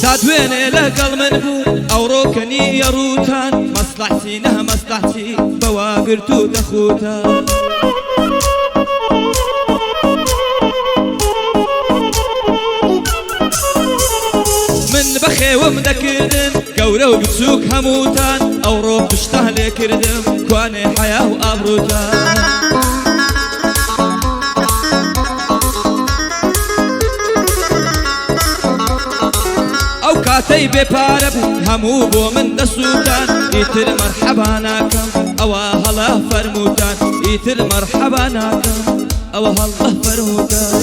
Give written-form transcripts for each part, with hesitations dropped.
سادوين لقل منبور أو روكني يروتان مصلحتي نه مصلحتي بواقرتو دخوتان من بخي ومدكردن قورة وبسوك هموتان أو روك بشتهلي كردم كواني حياة وأبروتان أو كاتي ببارب همو بو من دسوتان يتر مرحبا ناكم أو هلا فرموتان يتر مرحبا ناكم أو هلا فرموتان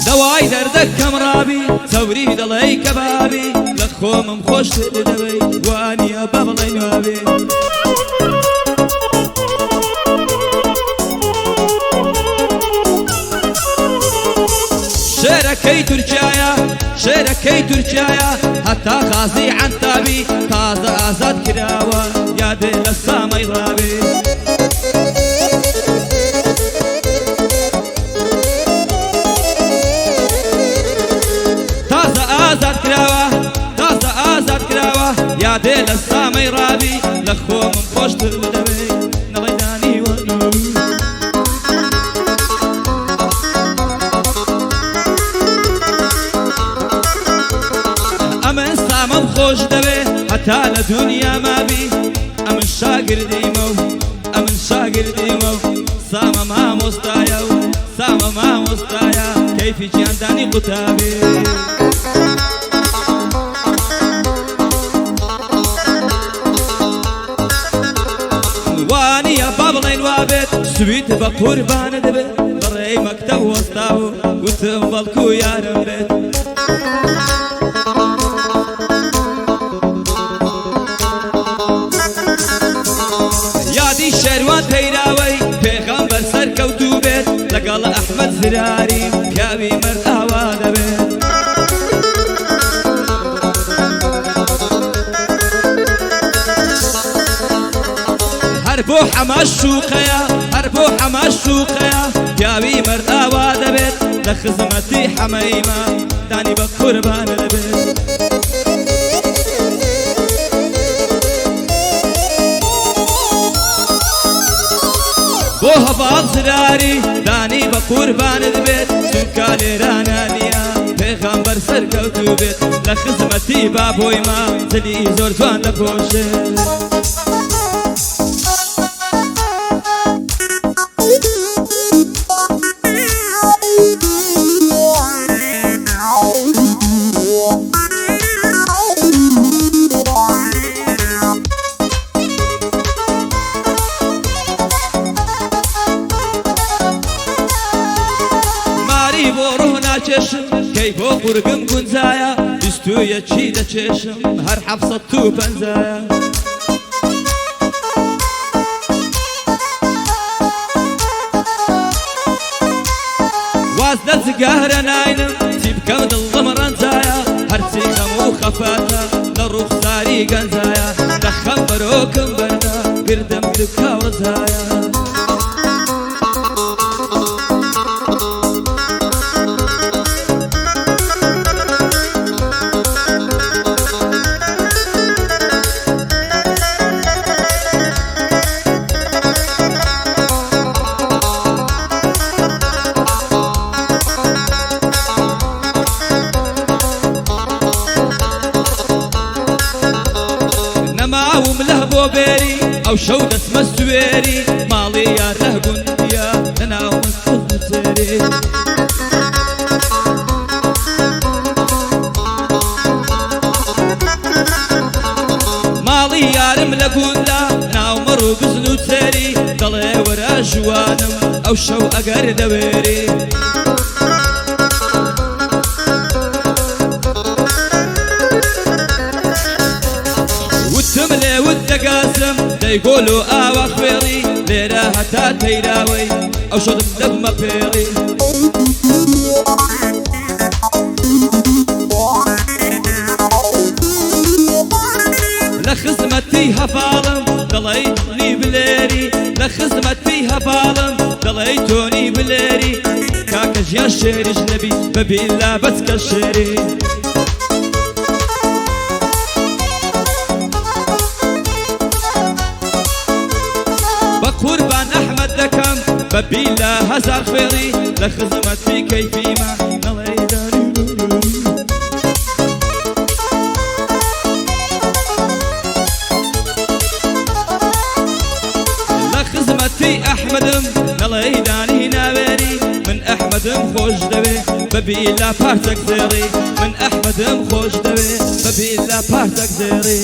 دواي دردك كمرابي ثوري دلي كبابي لخوم مخوش تدوي واني بابلي نوابي شاركي تركيا حتى غازي عن تابي تازة آزاد كراوة يا دي للسامي رابي آزاد كراوة يا ديل السامي رابي لخو من خوش تلدوي نغيداني ونوي أمن سامم خوش دوي حتى لدنيا ما بي أمن شاقر ديمو سامم ما مستايا كيفي جانداني قتابي واني يا بابلين وابد سويت بقربان دبت بري مكتب وسطاو وتنبلكو يا ربت يا دي شروان تيراوي پیغمبر سركوتو بيت لقال احمد زراري كابي مرتاوا دبت هربو حماش شوقيا جاوي مرتاوا دبت لخزمتي حميمة داني بقربان دبت بوها باب زراري داني بقربان دبت شنكالي رانانيا پیغمبر سركوتو بيت لخزمتي بابوي ما زلي زور جوان لبوشه كيفو قرقم كنزايا بستو يتشيد تششم هر حفصتو بنزايا وازدت زقاهر ناينم تيبكم دلغمران زايا هر تيخمو خفاتا لروخ ساري قنزايا دخم بروكم بردا قردم دكا وزايا نماوم لهبو بيري او شود اسم السويري مالي يا رهقون يا نناوم السويري مالي يا رمل قولا ناوم رو بزنو تسيري ضلي ورا جوانم او شو اقر دويري وتملي والتقاسم دەیگۆل و ئاوا خوێڕی لێرە هەتا تەیراوەی ئەو شەدم دەبمە پێڕی لە خزمەتی هەفاڵم دەڵێی تۆنی بلێری لە خزمەتی هەفاڵم دەڵێی تۆنی بلێری کاکە ژیان شێریش نەبی بەبیلا بەچکە شێری بە قوربان ئەحمەد دەکەم بەبیلا هەزار خوێڕی لە خزمەتی کەیفیمە نەڵێی داری خزمەتی ئەحمەدم نەڵێی دانی ناوێری من ئەحمەدم خۆش دەوێ بەبیلا پارتەک زێڕی من ئەحمەدم خۆش دەوێ بەبیلا پارتەک زێڕی